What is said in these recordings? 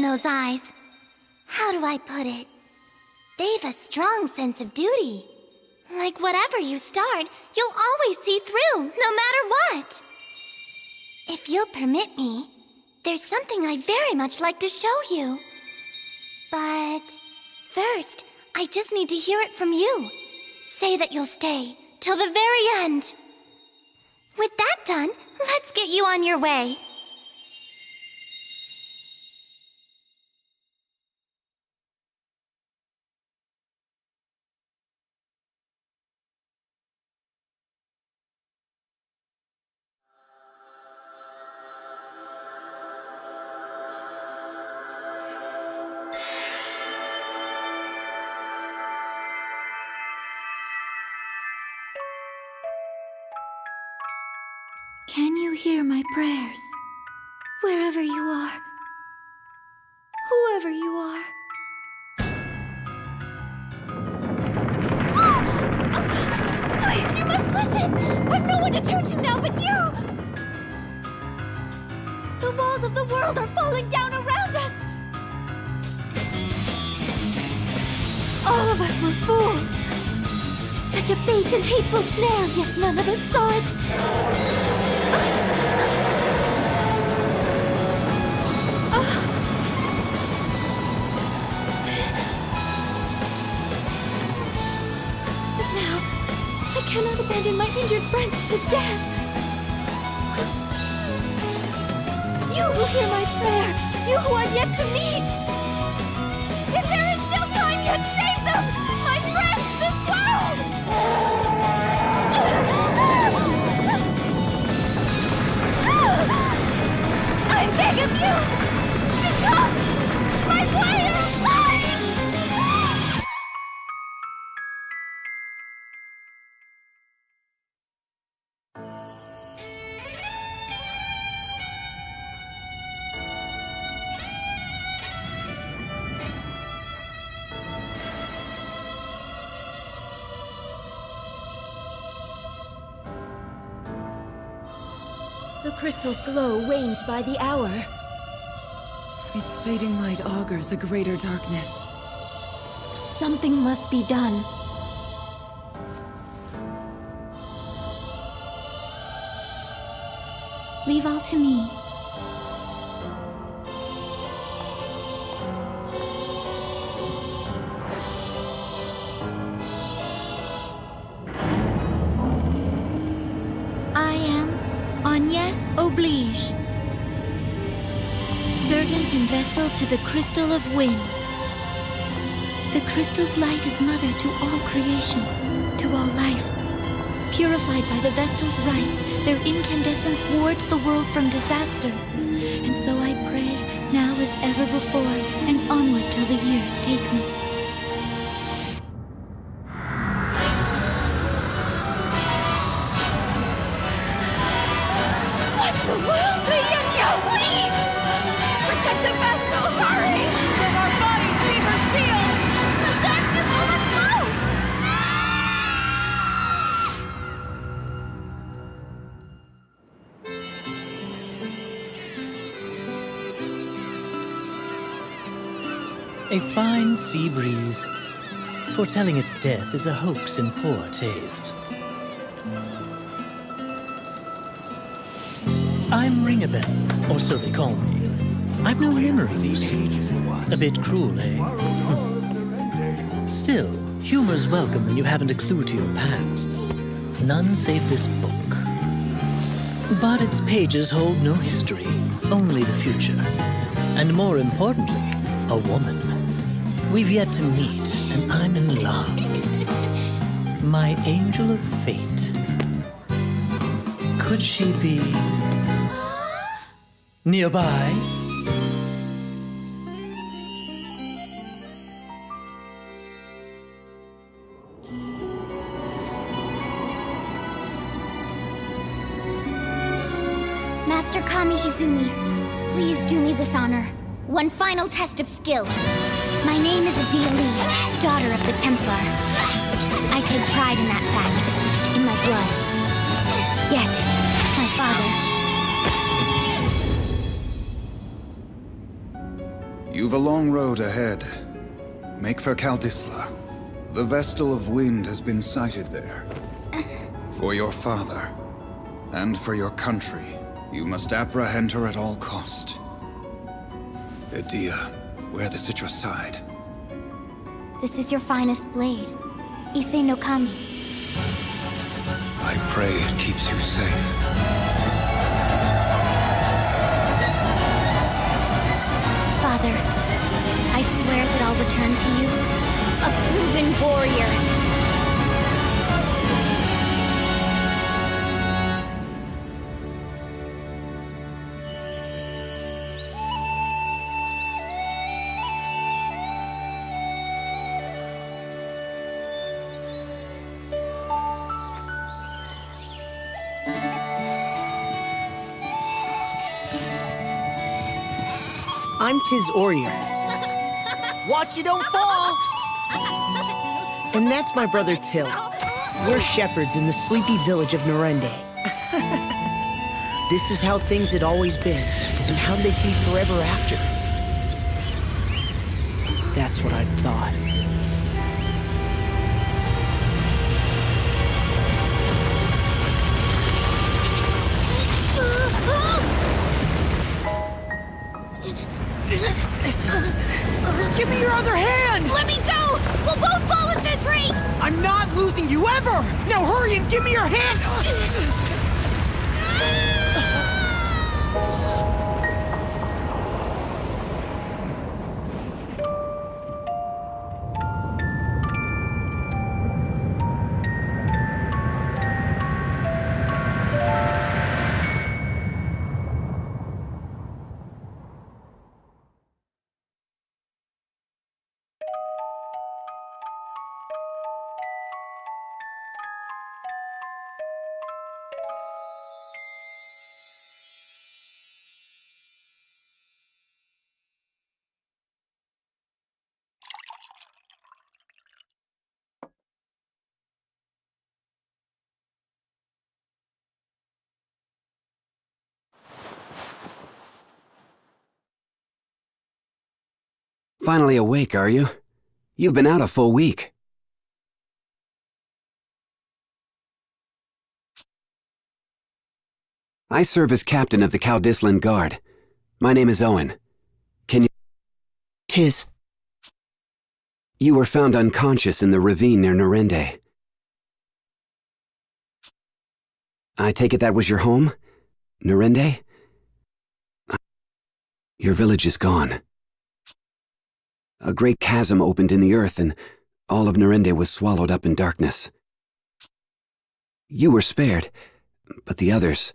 those eyes. How do I put it? They've a strong sense of duty. Like whatever you start, you'll always see through, no matter what. If you'll permit me, there's something I'd very much like to show you. But first, I just need to hear it from you. Say that you'll stay till the very end. With that done, let's get you on your way. Can you hear my prayers? Wherever you are, whoever you are. Please, you must listen! I've no one to turn to now but you! The walls of the world are falling down around us! All of us were fools! Such a base and hateful snare, yet none of us saw it! I cannot abandon my injured friends to death. You who hear my prayer, you who I've yet to meet. If there is still time, yet save them! My friends, this world! I beg of you! Become my warrior of light! The crystal's glow wanes by the hour. Its fading light augurs a greater darkness. Something must be done. Leave all to me. Oblige. Servant and vestal to the Crystal of Wind. The crystal's light is mother to all creation, to all life. Purified by the vestal's rites, their incandescence wards the world from disaster. And so I pray, now as ever before, and onward till the years take me. A fine sea breeze, foretelling its death is a hoax in poor taste. I'm Ringabel, or so they call me. I've no memory, you see. A bit cruel, eh? Still, humor's welcome when you haven't a clue to your past. None save this book. But its pages hold no history, only the future. And more importantly, a woman. We've yet to meet, and I'm in love. My angel of fate. Could she be nearby? Master Kami Izumi, please do me this honor. One final test of skill. My name is Adia Lee, daughter of the Templar. I take pride in that fact, in my blood. Yet, my father... You've a long road ahead. Make for Kaldisla. The Vestal of Wind has been sighted there. For your father, and for your country, you must apprehend her at all cost. Edea, wear this at your side. This is your finest blade. Issei no Kami. I pray it keeps you safe. Father, I swear that I'll return to you a proven warrior. I'm Tiz Orier. Watch you don't fall! And that's my brother Till. We're shepherds in the sleepy village of Norende. This is how things had always been, and how they'd be forever after. That's what I thought. Give me your other hand! Let me go! We'll both fall at this rate! I'm not losing you ever! Now hurry and give me your hand! Finally awake, are you? You've been out a full week. I serve as captain of the Kaldislan Guard. My name is Owen. Can you... Tiz. You were found unconscious in the ravine near Norende. I take it that was your home? Norende? Your village is gone. A great chasm opened in the earth, and all of Norende was swallowed up in darkness. You were spared, but the others...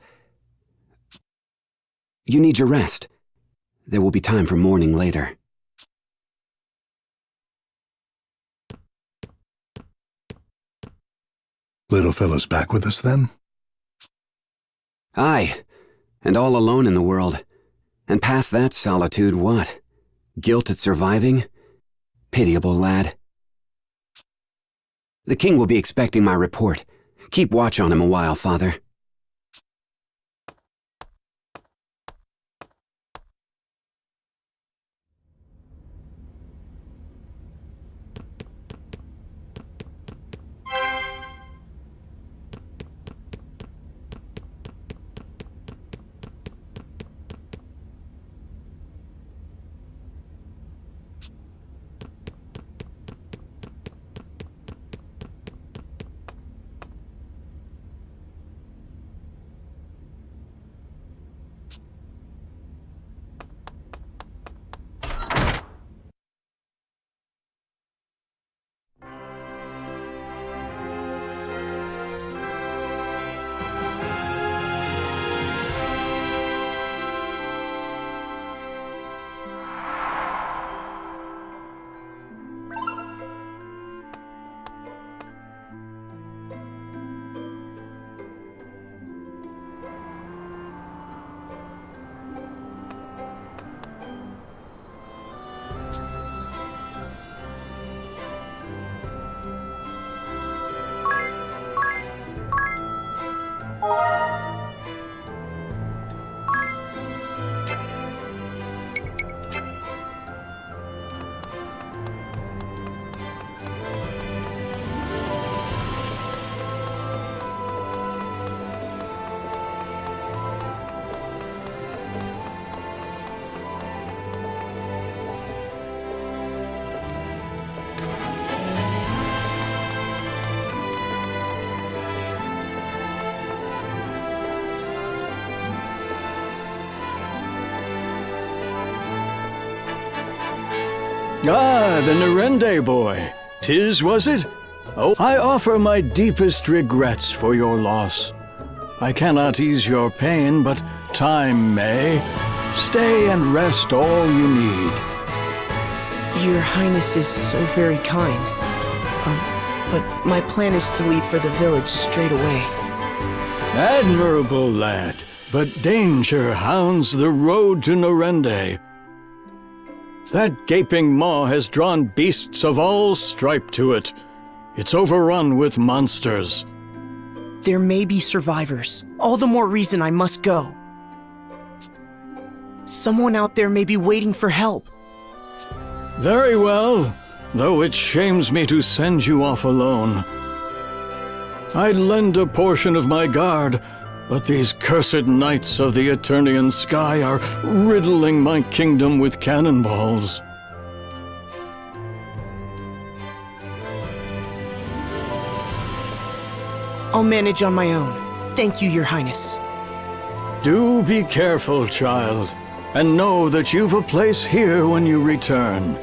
You need your rest. There will be time for mourning later. Little fella's back with us then? Aye, and all alone in the world. And past that solitude, what? Guilt at surviving? Pitiable lad. The king will be expecting my report. Keep watch on him a while, father. Ah, the Nerende boy. 'Tis, was it? Oh, I offer my deepest regrets for your loss. I cannot ease your pain, but time may. Stay and rest all you need. Your Highness is so very kind. But my plan is to leave for the village straight away. Admirable, lad. But danger hounds the road to Nerende. That gaping maw has drawn beasts of all stripe to it. It's overrun with monsters. There may be survivors. All the more reason I must go. Someone out there may be waiting for help. Very well, though it shames me to send you off alone. I'd lend a portion of my guard, but these cursed knights of the Eternian sky are riddling my kingdom with cannonballs. I'll manage on my own. Thank you, Your Highness. Do be careful, child, and know that you've a place here when you return.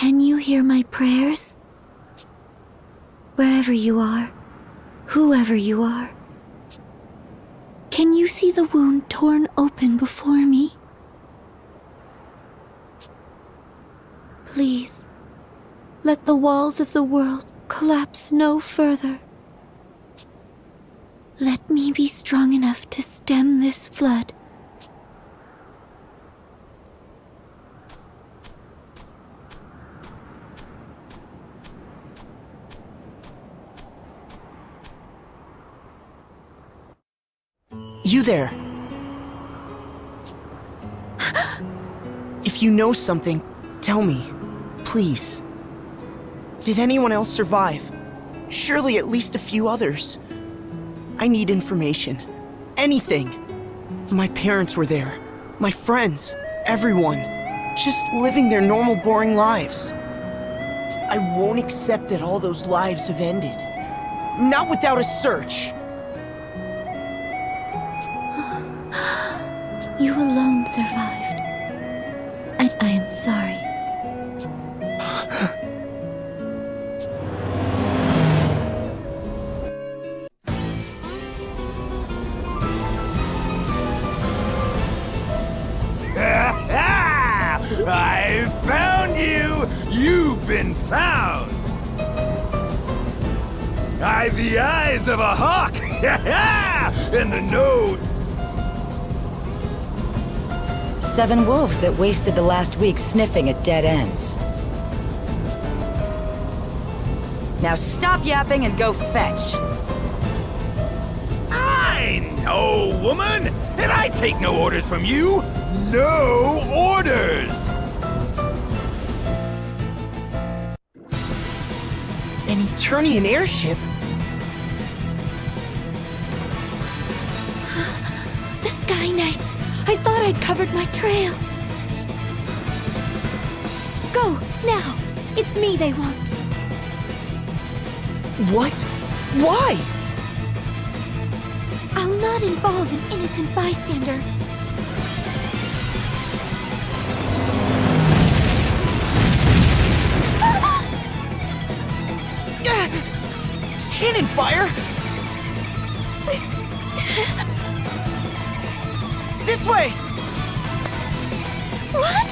Can you hear my prayers? Wherever you are, whoever you are, can you see the wound torn open before me? Please, let the walls of the world collapse no further. Let me be strong enough to stem this flood. You there. If you know something, tell me, please. Did anyone else survive? Surely at least a few others. I need information. Anything. My parents were there. My friends. Everyone. Just living their normal, boring lives. I won't accept that all those lives have ended. Not without a search. You alone survived. And I am sorry. I found you! You've been found! I've the eyes of a hawk! And the nose... 7 wolves that wasted the last week sniffing at dead ends. Now stop yapping and go fetch. I know, woman! And I take no orders from you! No orders! An Eternian airship? The Sky Knights! I thought I'd covered my trail. Go, now! It's me they want. What? Why? I'll not involve an innocent bystander. Cannon fire? This way! What?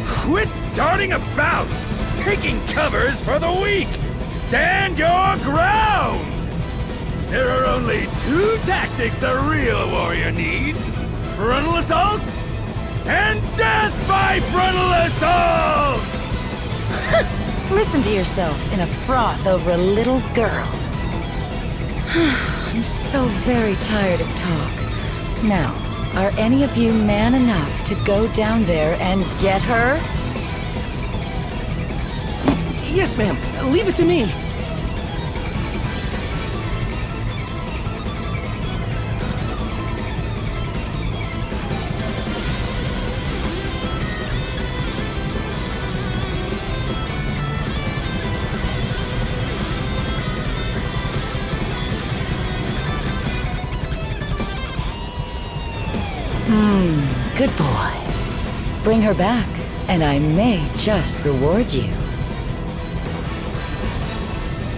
Quit darting about! Taking covers for the weak! Stand your ground! There are only 2 tactics a real warrior needs. Frontal assault and death by frontal assault! Listen to yourself in a froth over a little girl. I'm so very tired of talk. Now, are any of you man enough to go down there and get her? Yes, ma'am. Leave it to me. Good boy. Bring her back, and I may just reward you.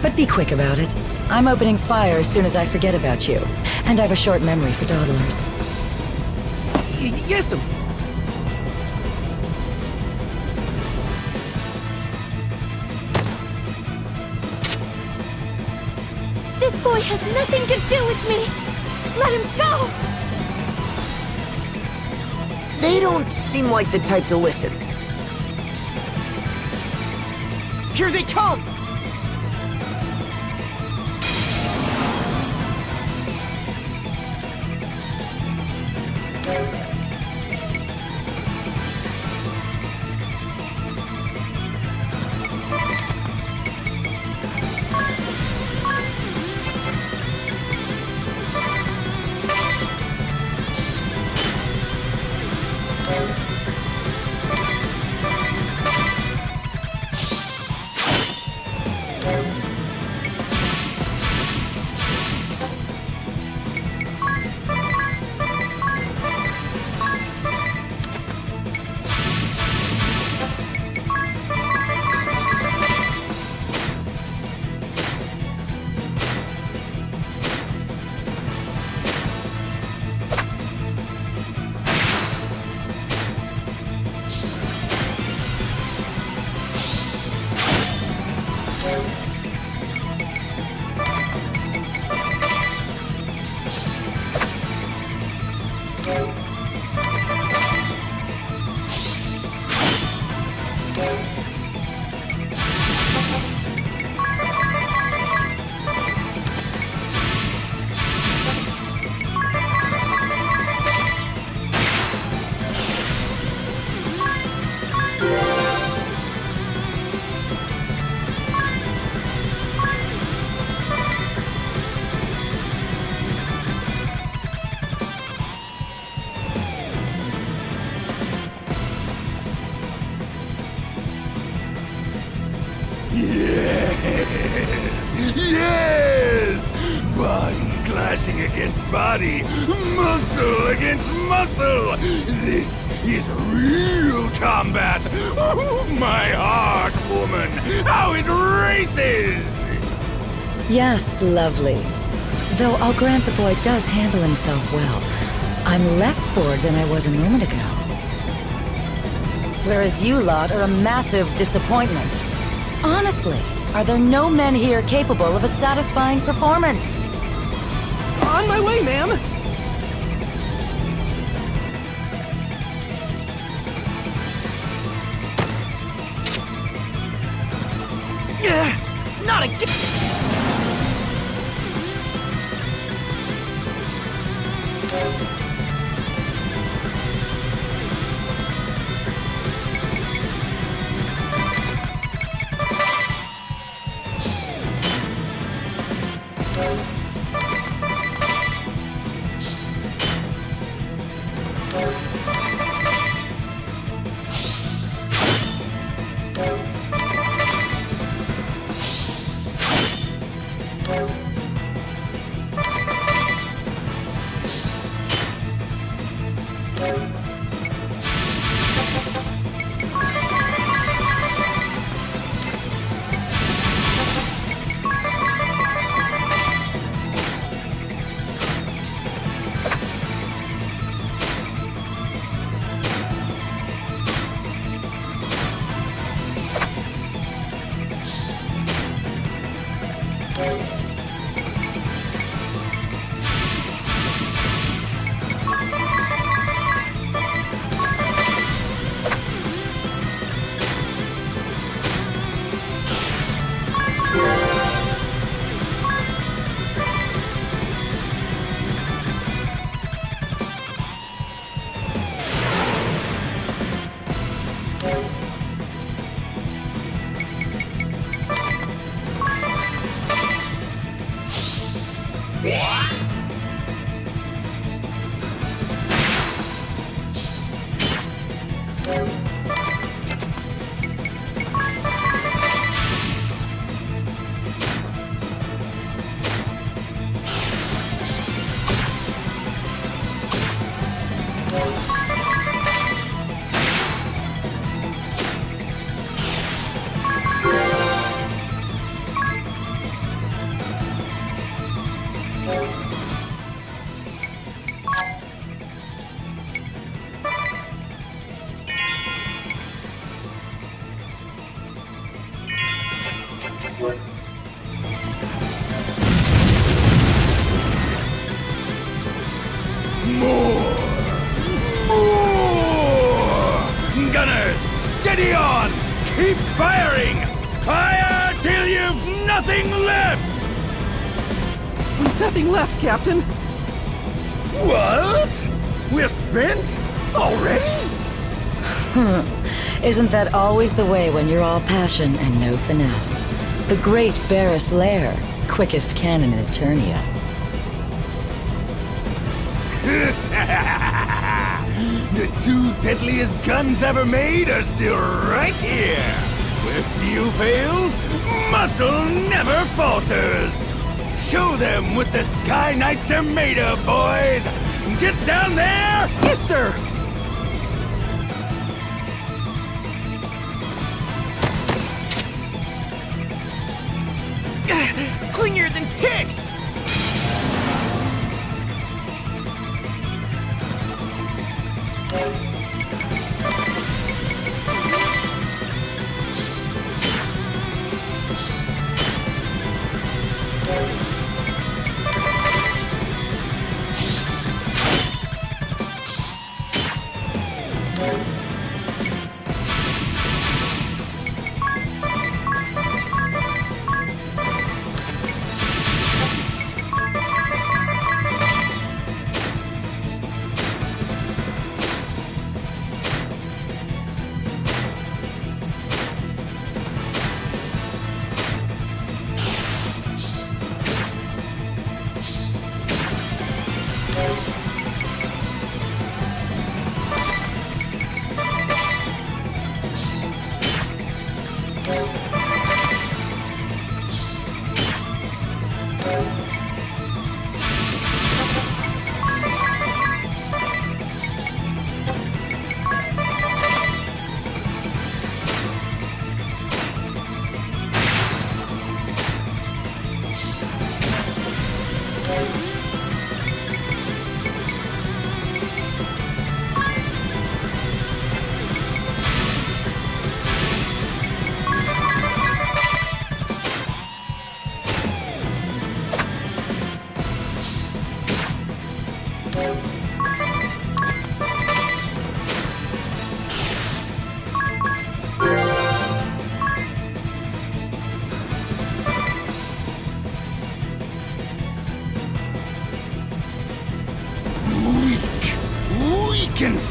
But be quick about it. I'm opening fire as soon as I forget about you. And I have a short memory for dawdlers. Yes, ma'am. This boy has nothing to do with me! Let him go! They don't seem like the type to listen. Here they come! Yes! Body clashing against body, muscle against muscle. This is real combat. Oh, my heart, woman, how it races! Yes, lovely. Though I'll grant the boy does handle himself well. I'm less bored than I was a moment ago. Whereas you lot are a massive disappointment. Honestly, are there no men here capable of a satisfying performance? On my way, ma'am! Not again! Gunners, steady on! Keep firing! Fire till you've nothing left! We've nothing left, Captain. What? We're spent? Already? Isn't that always the way when you're all passion and no finesse? The great Barris Lair, quickest cannon in Eternia. The two deadliest guns ever made are still right here. Where steel fails, muscle never falters. Show them what the Sky Knights are made of, boys. Get down there! Yes, sir! Clingier than ticks!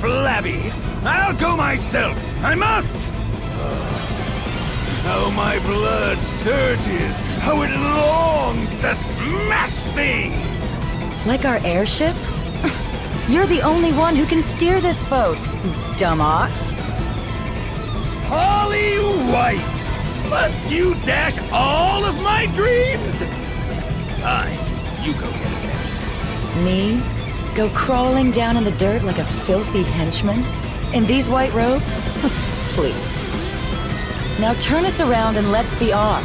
flabby. I'll go myself. I must! How my blood surges, how it longs to smash things! Like our airship? You're the only one who can steer this boat, dumb ox. Holly White! Must you dash all of my dreams? Aye, you go get it. Me? Go crawling down in the dirt like a filthy henchman? In these white robes? Please. Now turn us around and let's be off.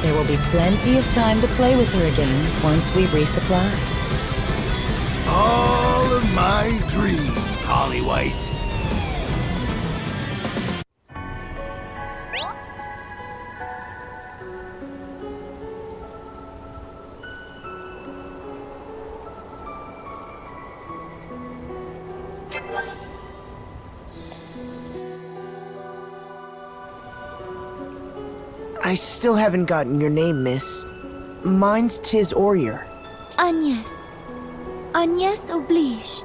There will be plenty of time to play with her again once we've resupplied. All of my dreams, Holly White. I still haven't gotten your name, miss. Mine's Tis Orier. Agnes. Agnes oblige.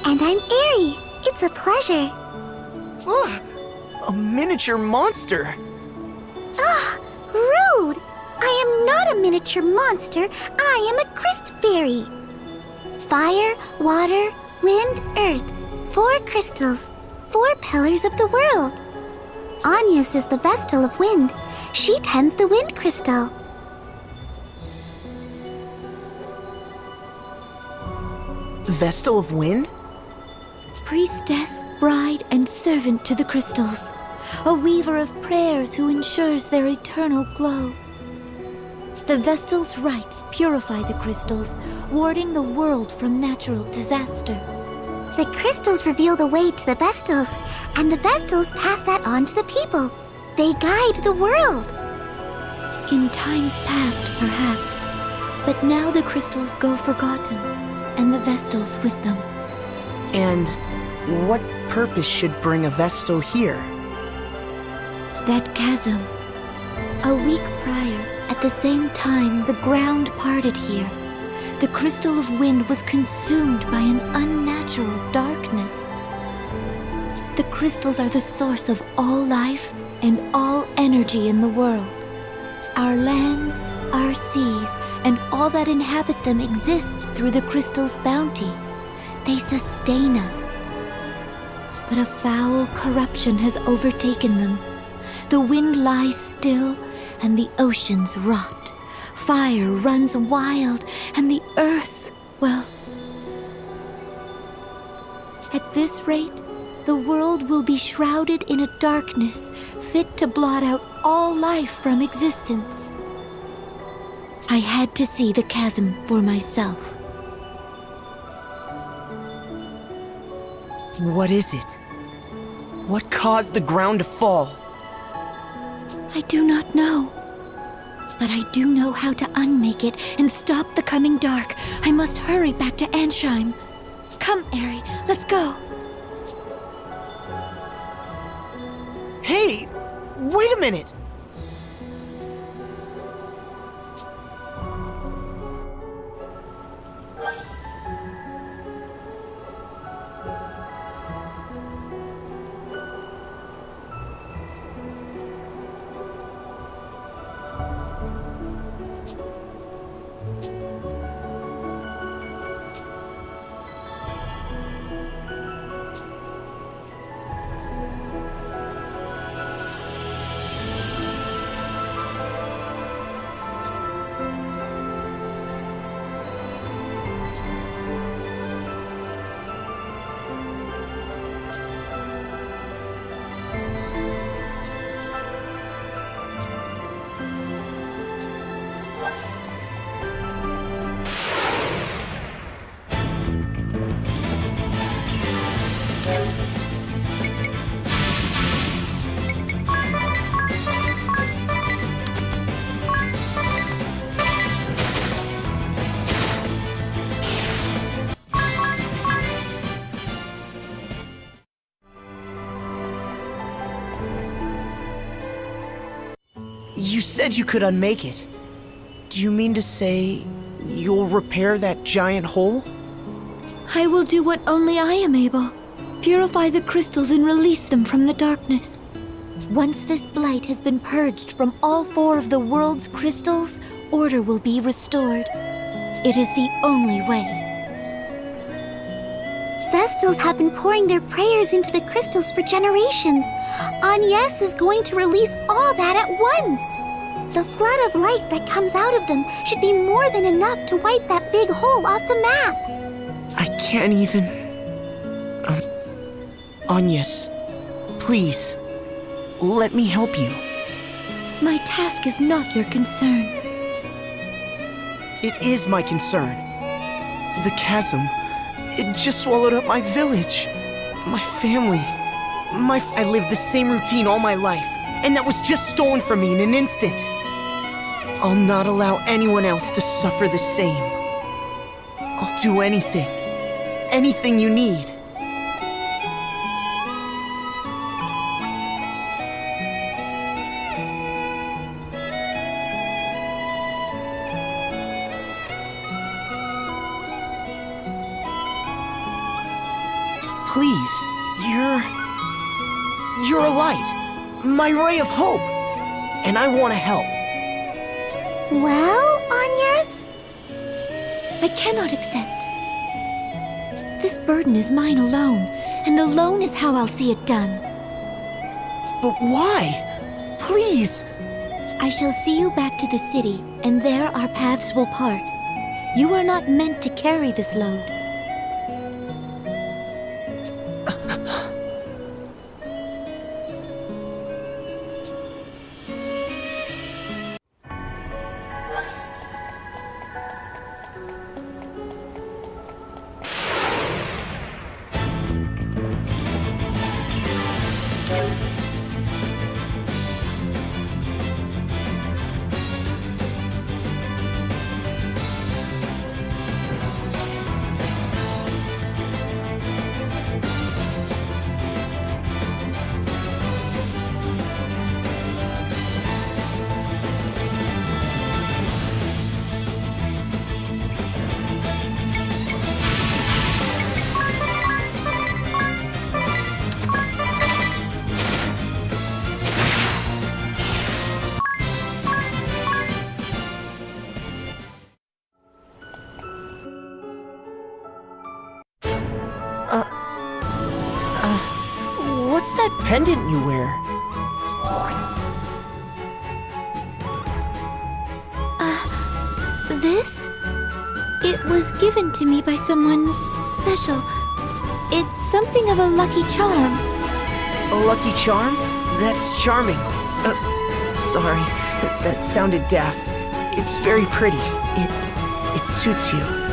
And I'm Airy. It's a pleasure. Ugh, a miniature monster. Ugh, rude! I am not a miniature monster. I am a Crystal Fairy. Fire, water, wind, earth. 4 crystals. 4 pillars of the world. Agnes is the Vestal of Wind. She tends the wind crystal. Vestal of Wind? Priestess, bride, and servant to the crystals. A weaver of prayers who ensures their eternal glow. The Vestal's rites purify the crystals, warding the world from natural disaster. The crystals reveal the way to the Vestals, and the Vestals pass that on to the people. They guide the world. In times past, perhaps, but now the crystals go forgotten, and the Vestals with them. And what purpose should bring a Vestal here? That chasm. A week prior, at the same time, the ground parted here. The crystal of wind was consumed by an unnatural darkness. The crystals are the source of all life and all energy in the world. Our lands, our seas, and all that inhabit them exist through the crystal's bounty. They sustain us. But a foul corruption has overtaken them. The wind lies still, and the oceans rot. Fire runs wild, and the earth, well... At this rate, the world will be shrouded in a darkness fit to blot out all life from existence. I had to see the chasm for myself. What is it? What caused the ground to fall? I do not know. But I do know how to unmake it and stop the coming dark. I must hurry back to Ansheim. Come, Airy, let's go. Hey, wait a minute! You said you could unmake it. Do you mean to say you'll repair that giant hole? I will do what only I am able. Purify the crystals and release them from the darkness. Once this blight has been purged from all 4 of the world's crystals, order will be restored. It is the only way. Vestals have been pouring their prayers into the crystals for generations. Agnes is going to release all that at once. The flood of light that comes out of them should be more than enough to wipe that big hole off the map. I can't even... Agnes, please, let me help you. My task is not your concern. It is my concern. The chasm, it just swallowed up my village, my family. I lived the same routine all my life, and that was just stolen from me in an instant. I'll not allow anyone else to suffer the same. I'll do anything. Anything you need. Please, you're a light, my ray of hope, and I want to help. Well, Agnes? I cannot accept. This burden is mine alone, and alone is how I'll see it done. But why? Please! I shall see you back to the city, and there our paths will part. You are not meant to carry this load. What's that pendant you wear? This? It was given to me by someone special. It's something of a lucky charm. A lucky charm? That's charming. Sorry, that sounded daft. It's very pretty. It suits you.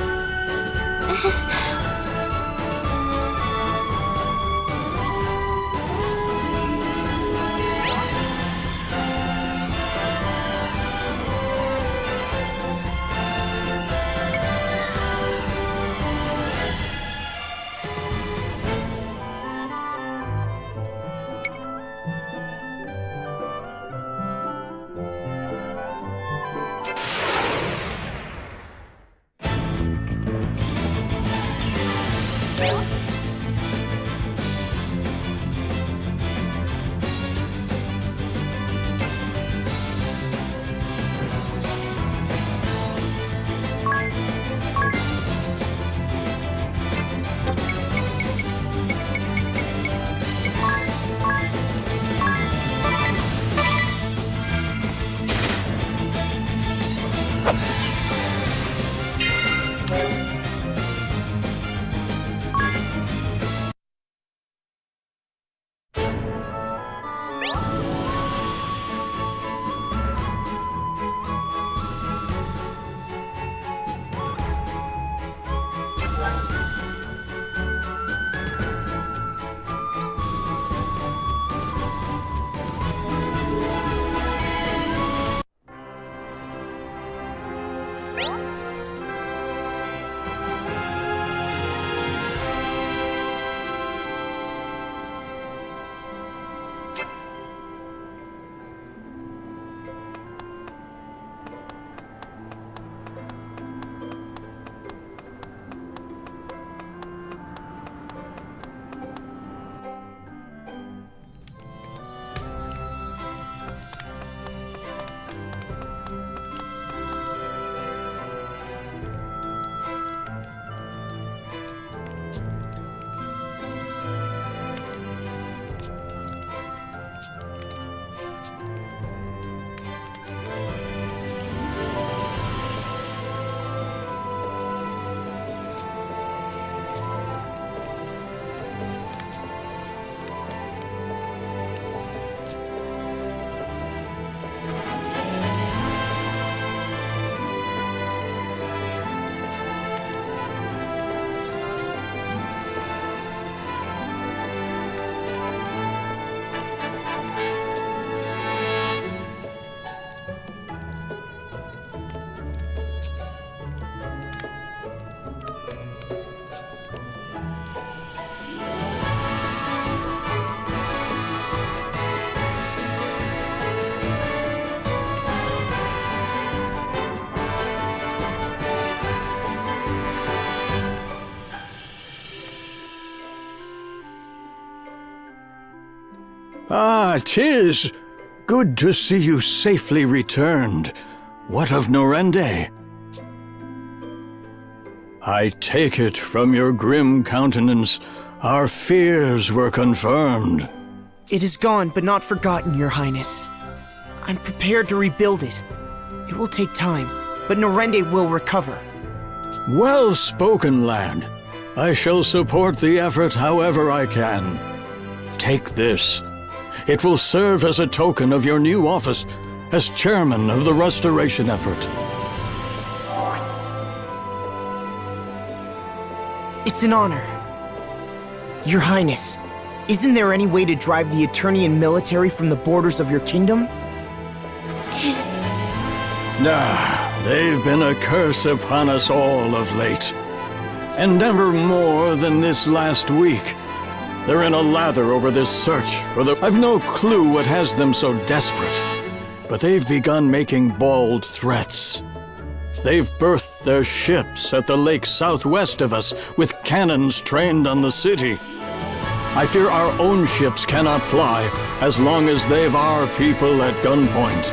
Ah, 'tis. Good to see you safely returned. What of Norende? I take it from your grim countenance, our fears were confirmed. It is gone, but not forgotten, Your Highness. I'm prepared to rebuild it. It will take time, but Norende will recover. Well spoken, lad. I shall support the effort however I can. Take this. It will serve as a token of your new office as chairman of the restoration effort. It's an honor. Your Highness, isn't there any way to drive the Eternian military from the borders of your kingdom? Tis. They've been a curse upon us all of late. And never more than this last week. They're in a lather over this search for the... I've no clue what has them so desperate. But they've begun making bold threats. They've berthed their ships at the lake southwest of us with cannons trained on the city. I fear our own ships cannot fly as long as they've our people at gunpoint.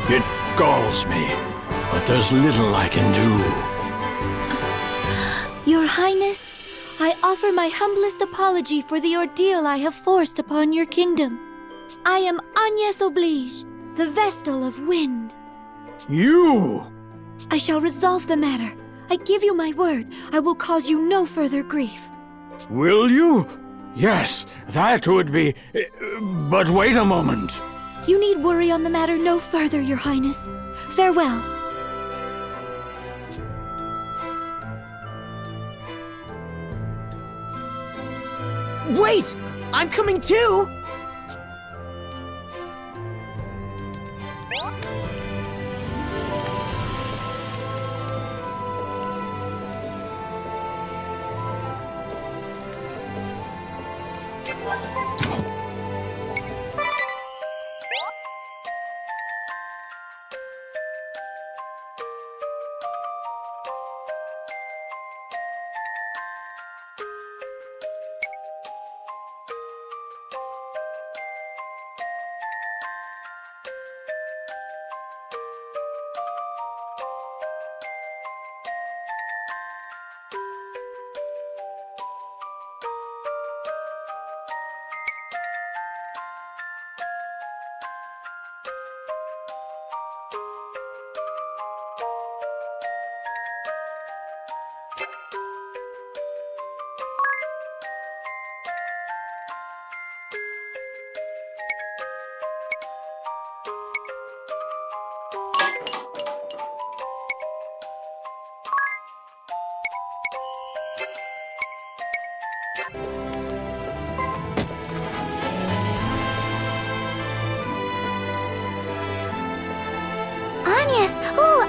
It galls me, but there's little I can do. Your Highness, I offer my humblest apology for the ordeal I have forced upon your kingdom. I am Agnes Oblige, the Vestal of Wind. You! I shall resolve the matter. I give you my word, I will cause you no further grief. Will you? Yes, that would be... But wait a moment. You need worry on the matter no further, Your Highness. Farewell. Wait! I'm coming too!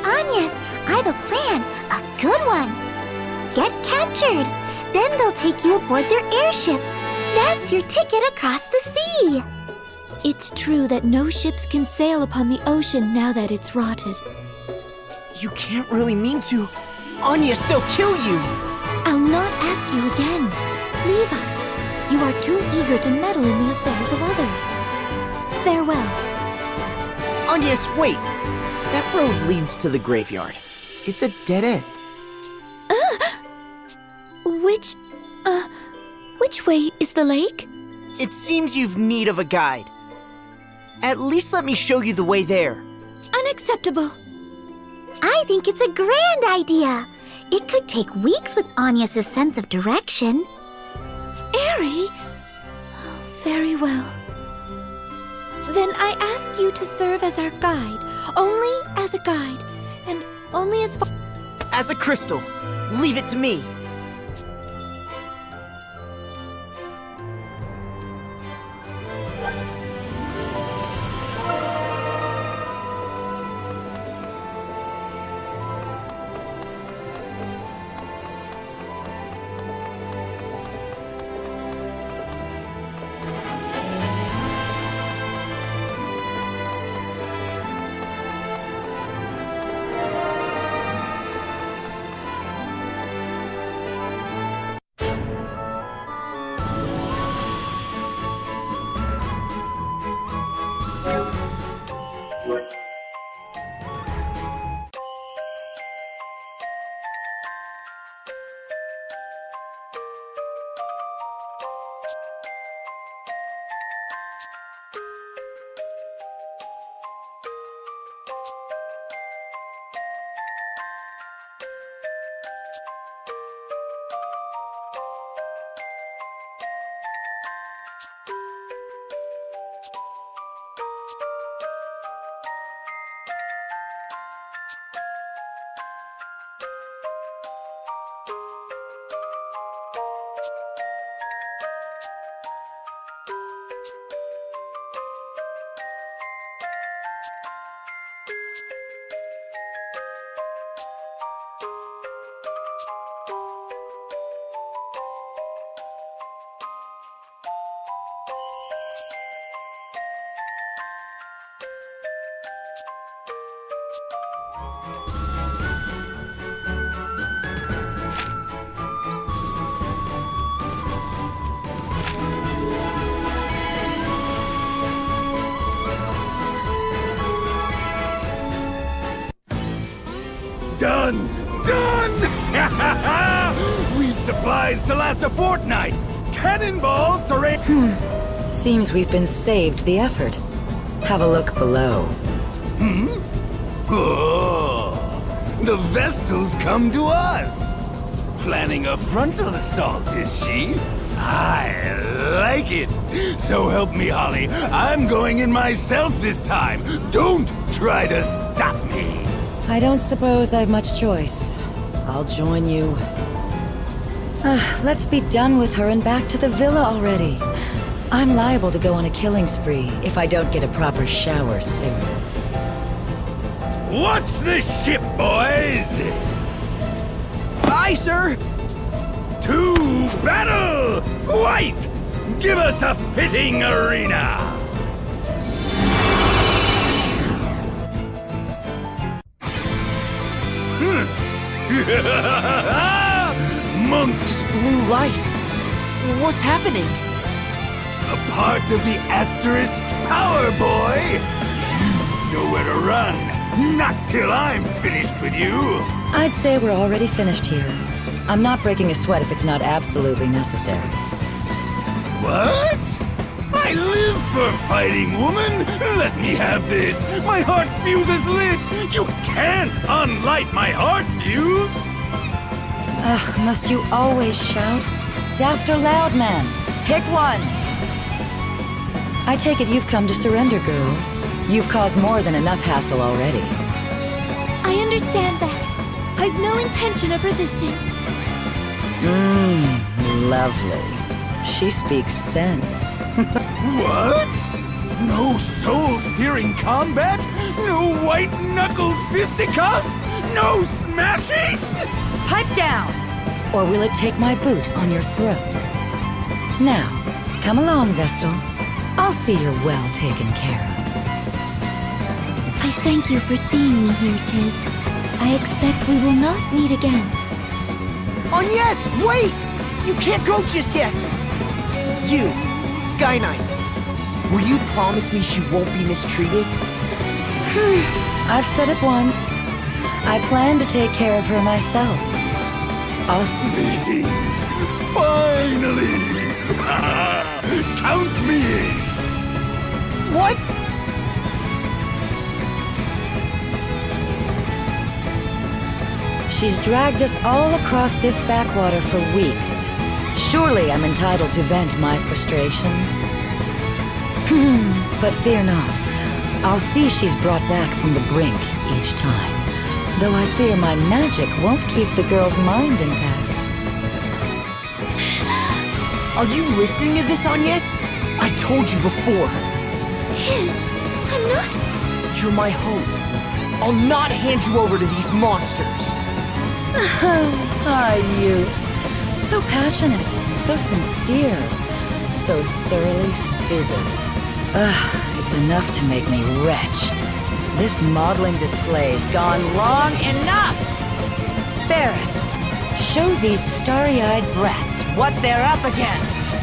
Agnes, I have a plan, a good one. Get captured, then they'll take you aboard their airship. That's your ticket across the sea. It's true that no ships can sail upon the ocean now that it's rotted. You can't really mean to. Agnes, they'll kill you! I'll not ask you again. Leave us. You are too eager to meddle in the affairs of others. Farewell. Agnes, wait! That road leads to the graveyard. It's a dead end. Which way is the lake? It seems you've need of a guide. At least let me show you the way there. Unacceptable. I think it's a grand idea. It could take weeks with Agnes' sense of direction. Airy? Very well. Then I ask you to serve as our guide. Only as a guide. And only as far... As a crystal. Leave it to me. Done! Done! We've supplies to last a fortnight! Cannonballs to raise... Seems we've been saved the effort. Have a look below. Oh, the Vestal's come to us! Planning a frontal assault, is she? I like it! So help me, Holly, I'm going in myself this time! Don't try to stop me! I don't suppose I've much choice. I'll join you. Let's be done with her and back to the villa already. I'm liable to go on a killing spree if I don't get a proper shower soon. Watch the ship, boys! Aye, sir! To battle! White! Give us a fitting arena! Monks! This blue light. What's happening? A part of the Asterisk's power, boy! You've nowhere to run! Not till I'm finished with you! I'd say we're already finished here. I'm not breaking a sweat if it's not absolutely necessary. What? I live for fighting, woman! Let me have this! My heart's fuse is lit! You can't unlight my heart fuse! Ugh, must you always shout? Daft or loud, man? Pick one! I take it you've come to surrender, girl. You've caused more than enough hassle already. I understand that. I've no intention of resisting. Lovely. She speaks sense. What? No soul-searing combat? No white-knuckled fisticuffs? No smashing? Pipe down! Or will it take my boot on your throat? Now, come along, Vestal. I'll see you're well taken care of. I thank you for seeing me here, Tiz. I expect we will not meet again. Yes, wait! You can't go just yet! You, Sky Knights, will you promise me she won't be mistreated? I've said it once. I plan to take care of her myself. Meetings! Finally! Count me in! What? She's dragged us all across this backwater for weeks. Surely I'm entitled to vent my frustrations. But fear not. I'll see she's brought back from the brink each time. Though I fear my magic won't keep the girl's mind intact. Are you listening to this, Agnes? I told you before. Tiz, I'm not... You're my hope. I'll not hand you over to these monsters. You. So passionate, so sincere, so thoroughly stupid. It's enough to make me retch. This modeling display's gone long enough! Ferris, show these starry-eyed brats what they're up against!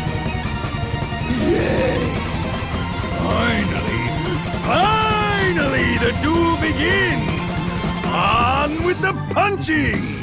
Yes! Finally, the duel begins! On with the punching!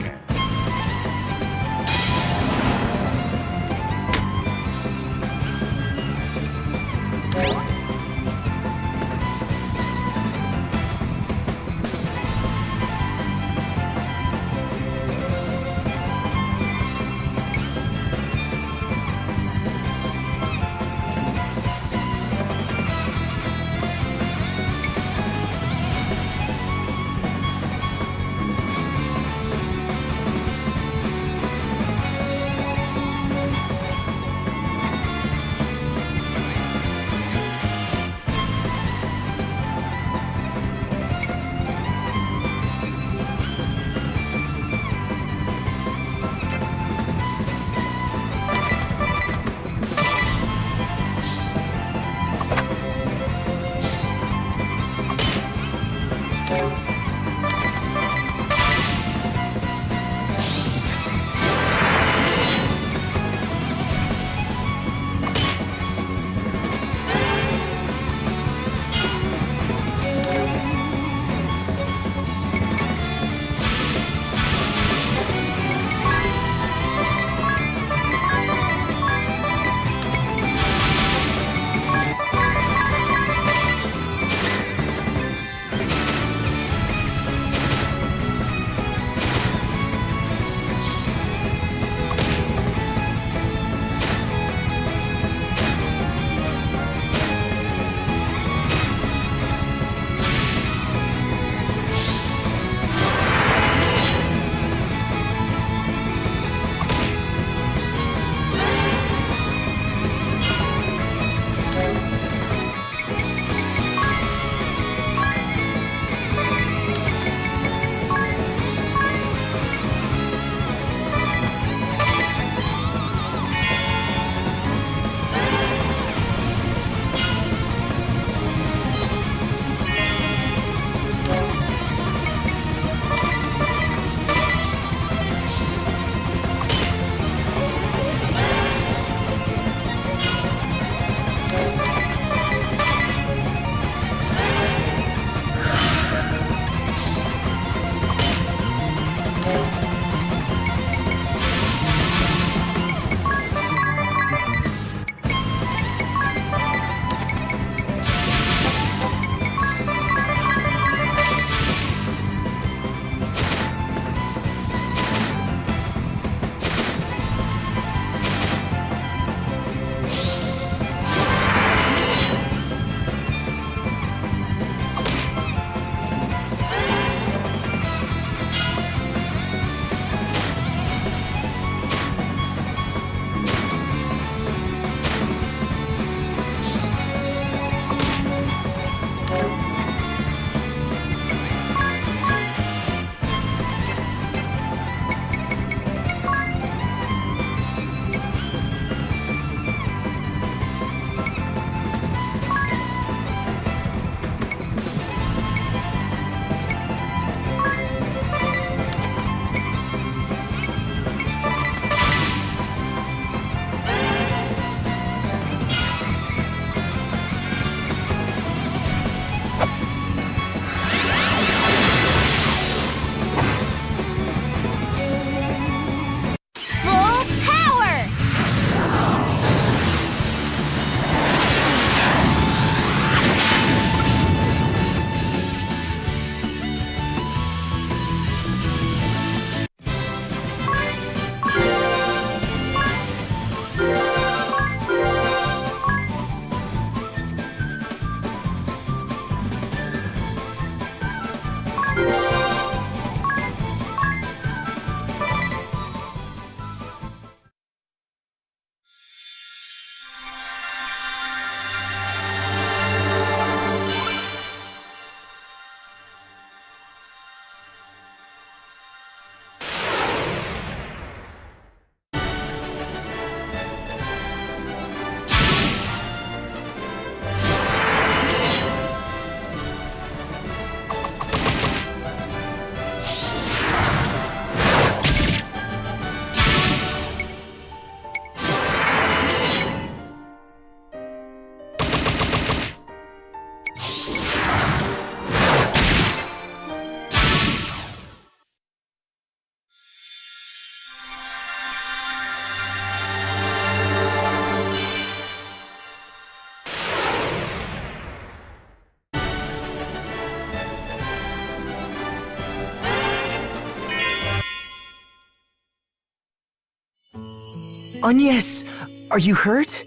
Agnes, are you hurt?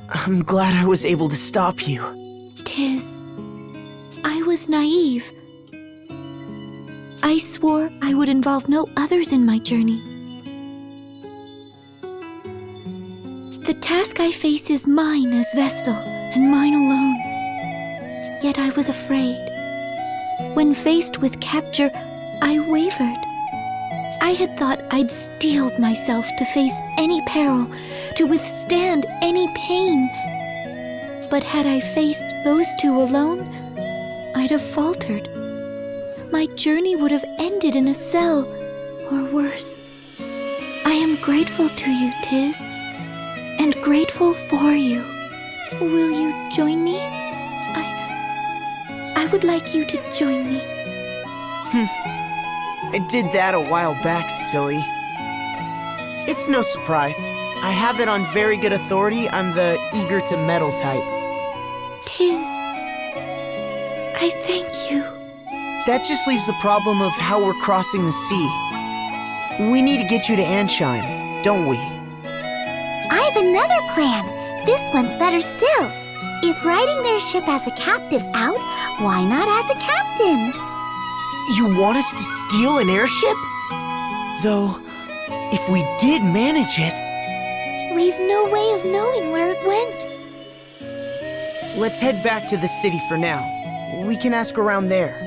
I'm glad I was able to stop you. Tiz, I was naive. I swore I would involve no others in my journey. The task I face is mine as Vestal, and mine alone. Yet I was afraid. When faced with capture, I wavered. I had thought I'd steeled myself to face any peril, to withstand any pain. But had I faced those two alone, I'd have faltered. My journey would have ended in a cell, or worse. I am grateful to you, Tiz, and grateful for you. Will you join me? I would like you to join me. I did that a while back, silly. It's no surprise. I have it on very good authority I'm the eager to meddle type. Tiz, I thank you. That just leaves the problem of how we're crossing the sea. We need to get you to Ansheim, don't we? I have another plan. This one's better still. If riding their ship as a captive's out, why not as a captain? You want us to steal an airship? Though, if we did manage it... We've no way of knowing where it went. Let's head back to the city for now. We can ask around there.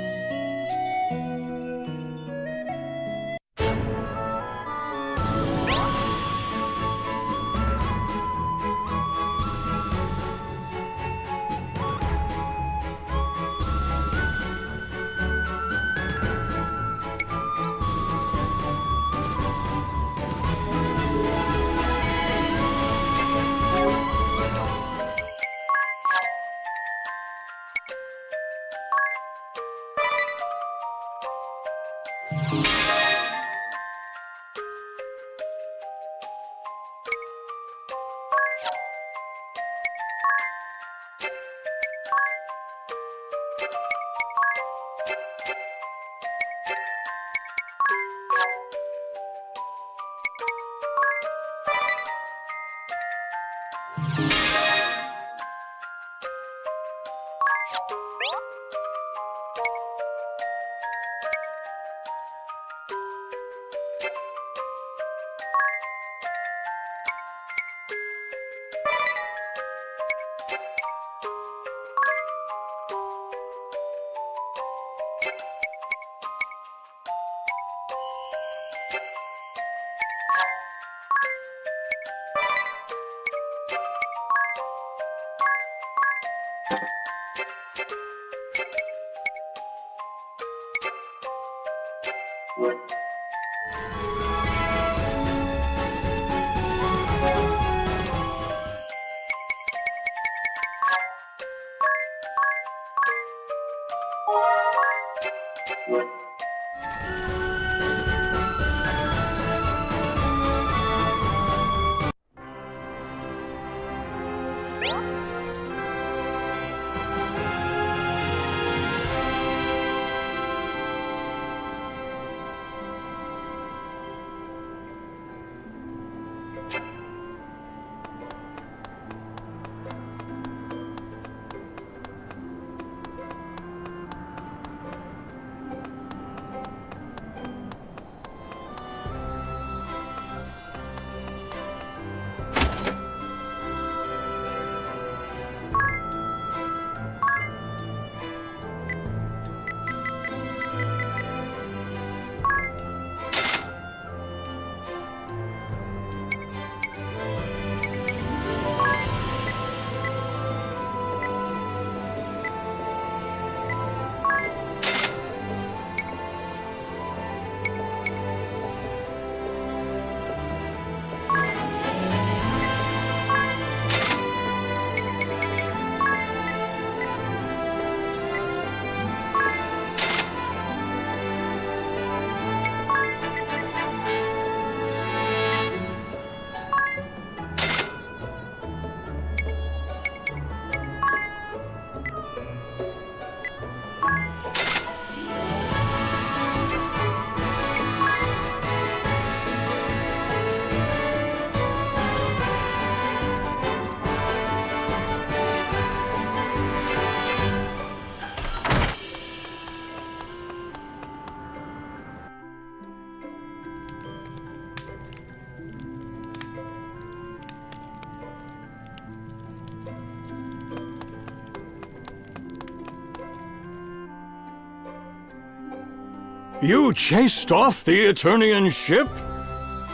You chased off the Eternian ship?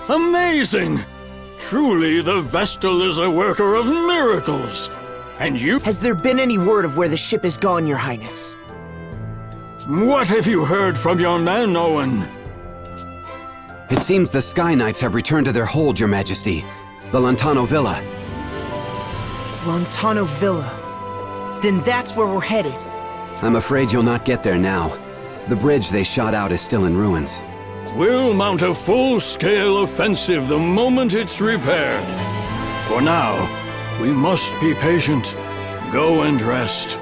Amazing! Truly, the Vestal is a worker of miracles. And you— Has there been any word of where the ship has gone, Your Highness? What have you heard from your men, Owen? It seems the Sky Knights have returned to their hold, Your Majesty. The Lantano Villa. Lantano Villa. Then that's where we're headed. I'm afraid you'll not get there now. The bridge they shot out is still in ruins. We'll mount a full-scale offensive the moment it's repaired. For now, we must be patient. Go and rest.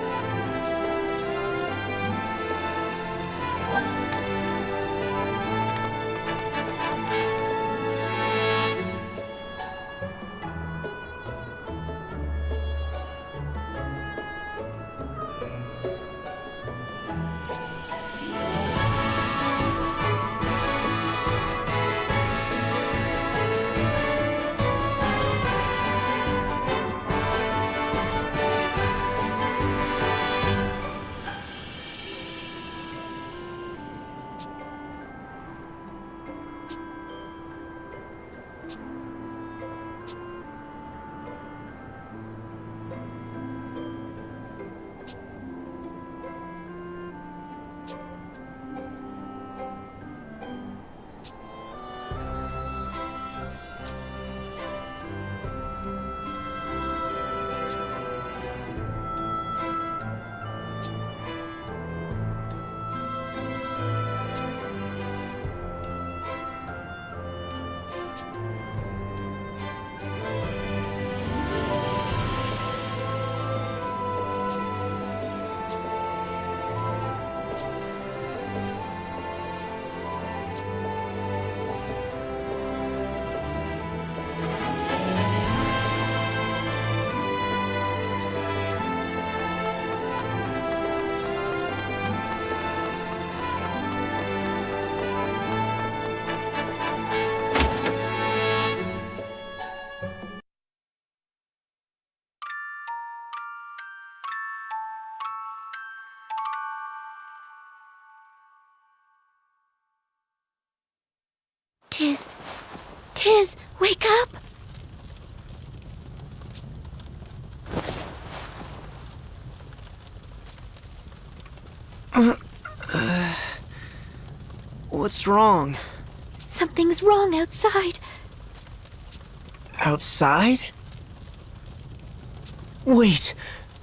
Tiz, wake up! What's wrong? Something's wrong outside. Outside? Wait,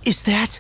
is that...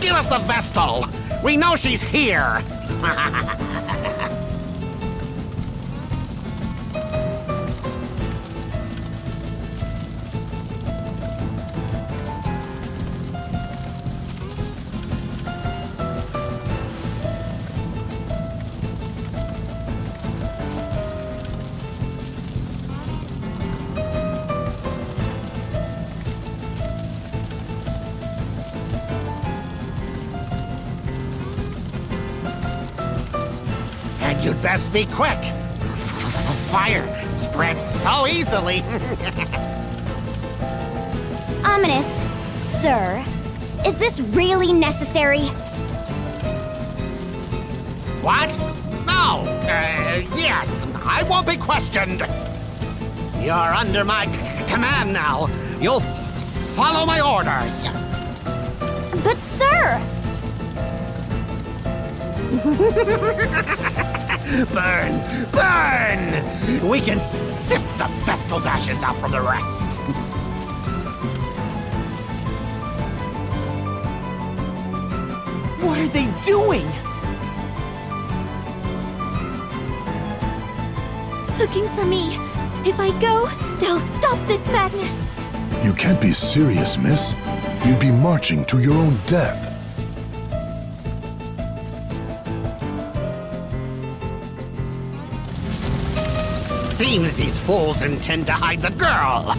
Give us the Vestal! We know she's here! And you'd best be quick. Fire spreads so easily. Ominous. Sir, is this really necessary? What? No. Yes, I won't be questioned. You're under my command now. You'll follow my orders. But sir! Burn! Burn! We can sift the Vestal's ashes out from the rest. What are they doing? Looking for me. If I go, they'll stop this madness. You can't be serious, miss. You'd be marching to your own death. Seems these fools intend to hide the girl.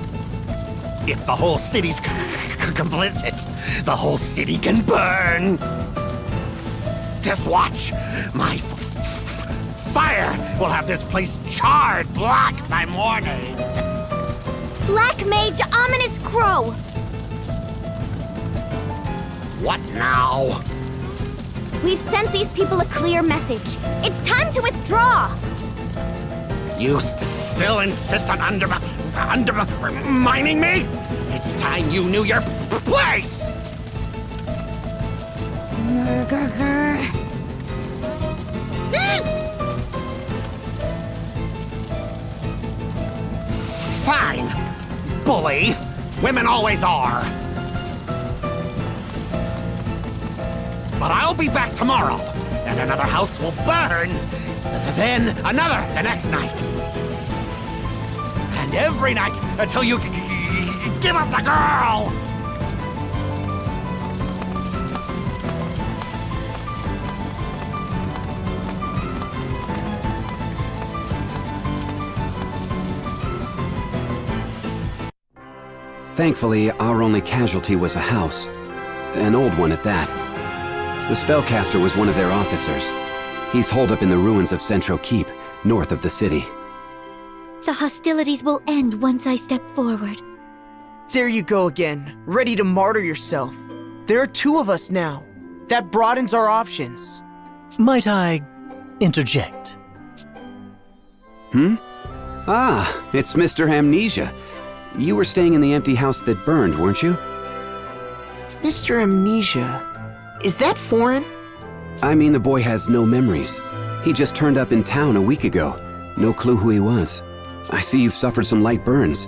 If the whole city's complicit, the whole city can burn. Just watch. My fire will have this place charred black by morning. Black Mage Ominous Crow! What now? We've sent these people a clear message. It's time to withdraw! You still insist on undermining me? It's time you knew your place! Fine, bully. Women always are. But I'll be back tomorrow, and another house will burn. Then another the next night. And every night until you give up the girl! Thankfully, our only casualty was a house. An old one at that. The spellcaster was one of their officers. He's holed up in the ruins of Central Keep, north of the city. The hostilities will end once I step forward. There you go again, ready to martyr yourself. There are two of us now. That broadens our options. Might I interject? Ah, it's Mr. Amnesia. You were staying in the empty house that burned, weren't you? Mr. Amnesia, is that foreign? I mean, the boy has no memories. He just turned up in town a week ago. No clue who he was. I see you've suffered some light burns.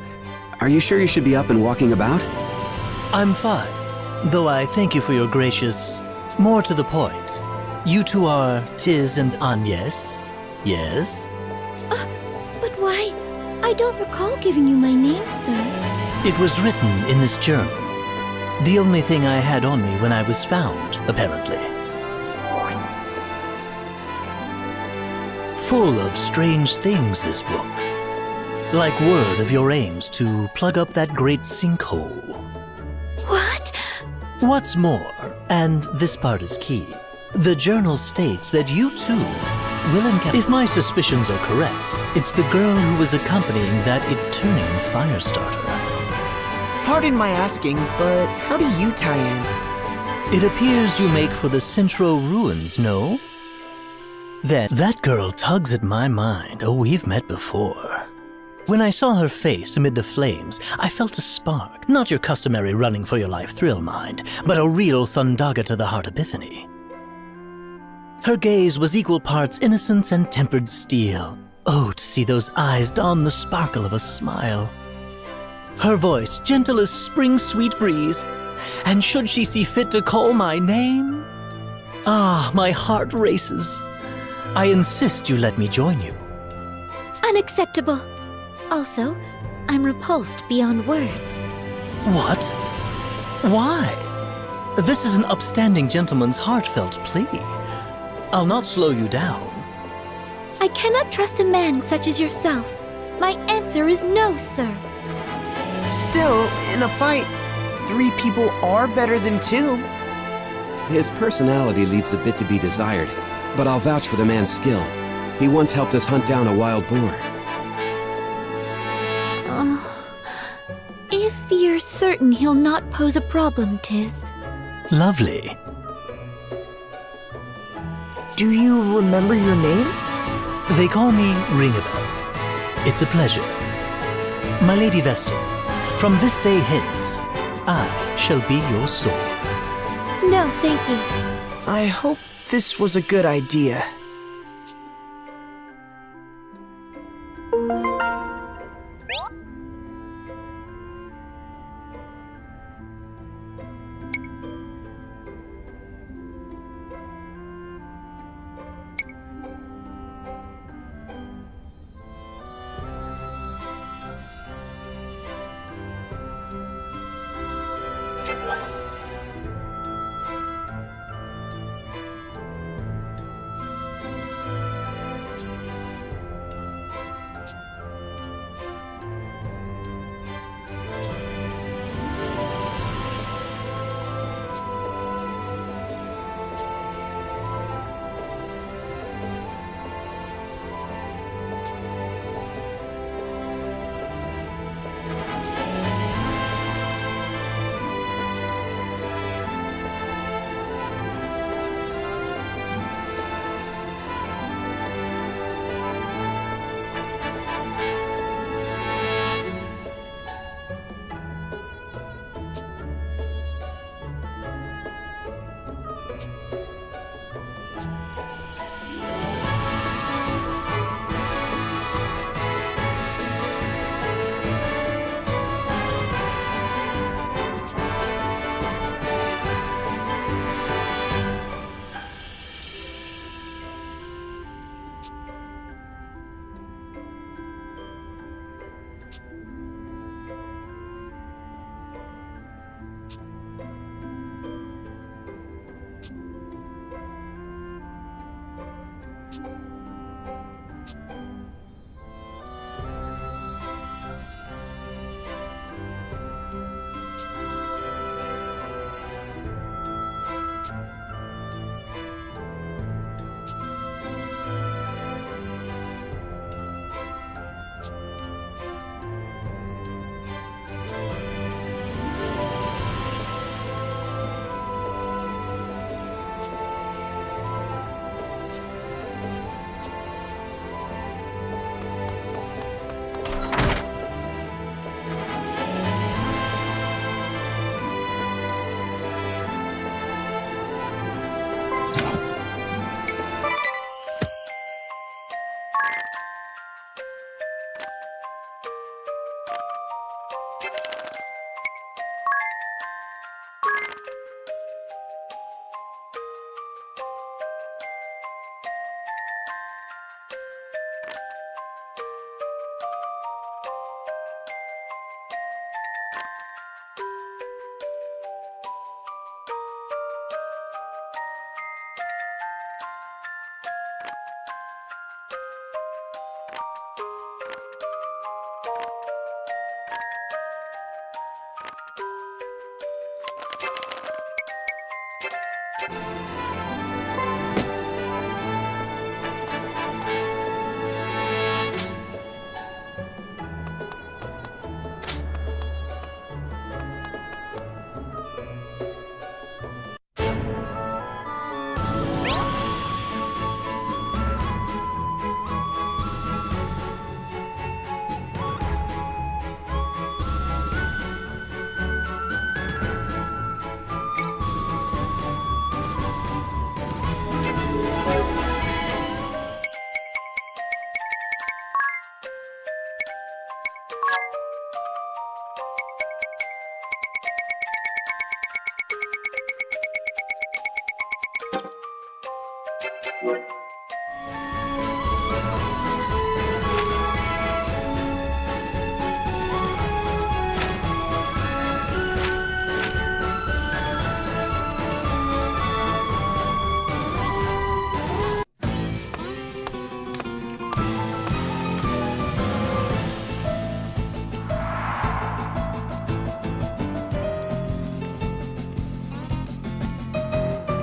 Are you sure you should be up and walking about? I'm fine, though I thank you for your gracious... More to the point. You two are Tiz and Agnes, yes? But why? I don't recall giving you my name, sir. It was written in this journal. The only thing I had on me when I was found, apparently. Full of strange things, this book. Like word of your aims to plug up that great sinkhole. What? What's more, and this part is key, the journal states that you too will encounter... If my suspicions are correct, it's the girl who was accompanying that Eternian Firestarter. Pardon my asking, but how do you tie in? It appears you make for the Central Ruins, no? Then, that girl tugs at my mind. Oh, we've met before. When I saw her face amid the flames, I felt a spark. Not your customary running for your life thrill, mind, but a real Thundaga to the heart epiphany. Her gaze was equal parts innocence and tempered steel. Oh, to see those eyes don the sparkle of a smile. Her voice gentle as spring's sweet breeze. And should she see fit to call my name? Ah, my heart races. I insist you let me join you. Unacceptable. Also, I'm repulsed beyond words. What? Why? This is an upstanding gentleman's heartfelt plea. I'll not slow you down. I cannot trust a man such as yourself. My answer is no, sir. Still, in a fight, 3 people are better than 2. His personality leaves a bit to be desired, but I'll vouch for the man's skill. He once helped us hunt down a wild boar. If you're certain certain he'll not pose a problem, Tiz. Lovely. Do you remember your name? They call me Ringabel. It's a pleasure. My Lady Vestal, from this day hence, I shall be your sword. No, thank you. I hope this was a good idea.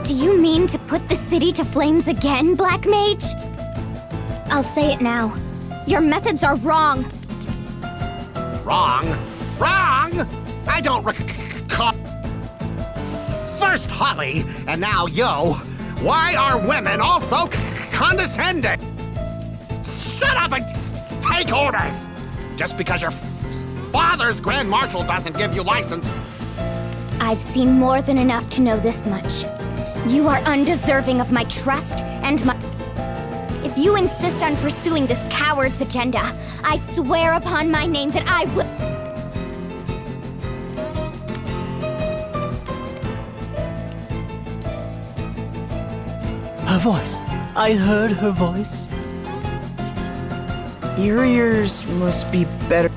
Do you mean to put the city to flames again, Black Mage? I'll say it now. Your methods are wrong. Wrong? Wrong? I don't recall. First Holly, and now Yo. Why are women also condescending? Shut up and take orders! Just because your father's Grand Marshal doesn't give you license. I've seen more than enough to know this much. You are undeserving of my trust and my... If you insist on pursuing this coward's agenda, I swear upon my name that I will... Her voice. I heard her voice. Your ears must be better.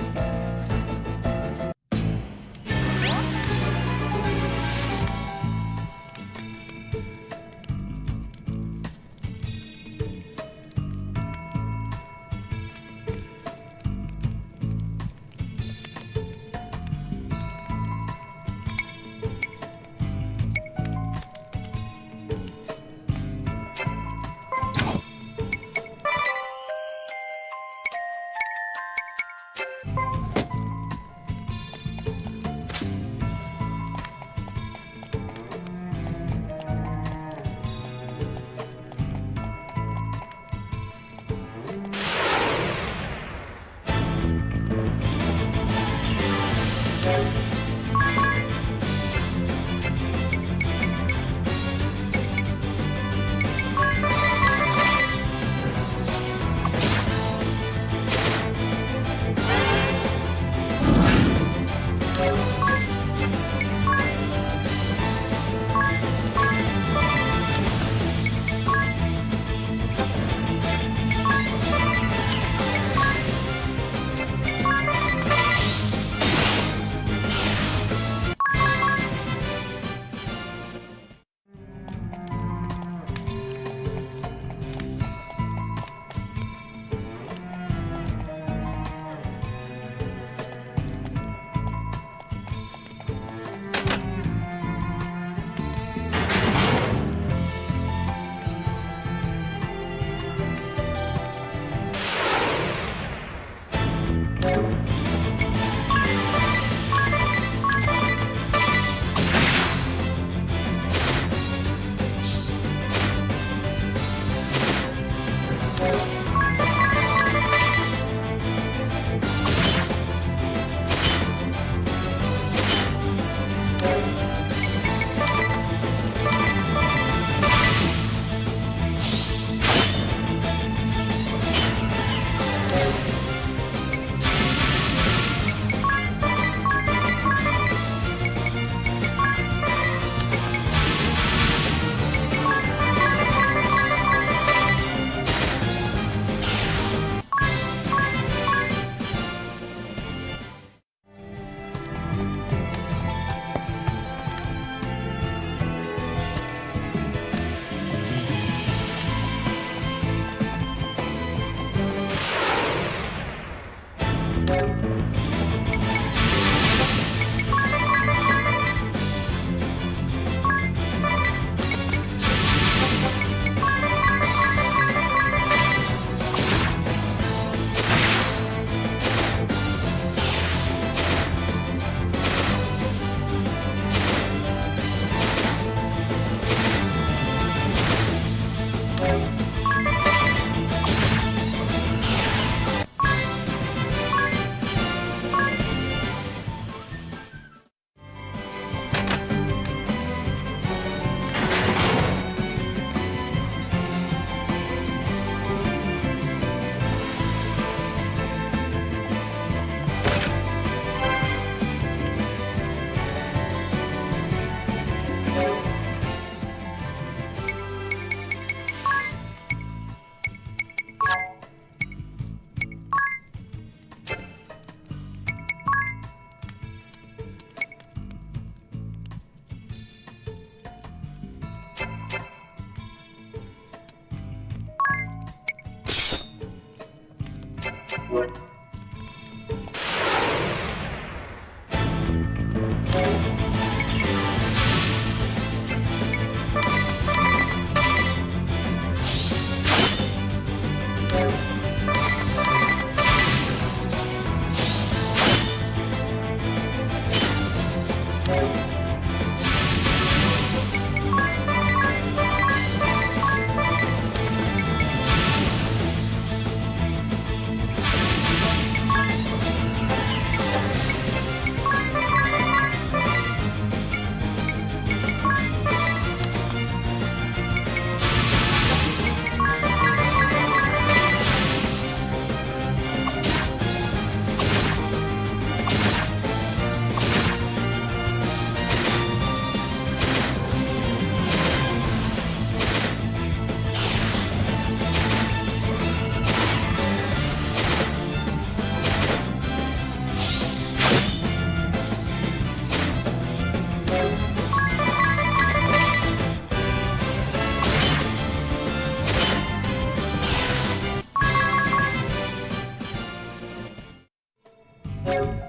you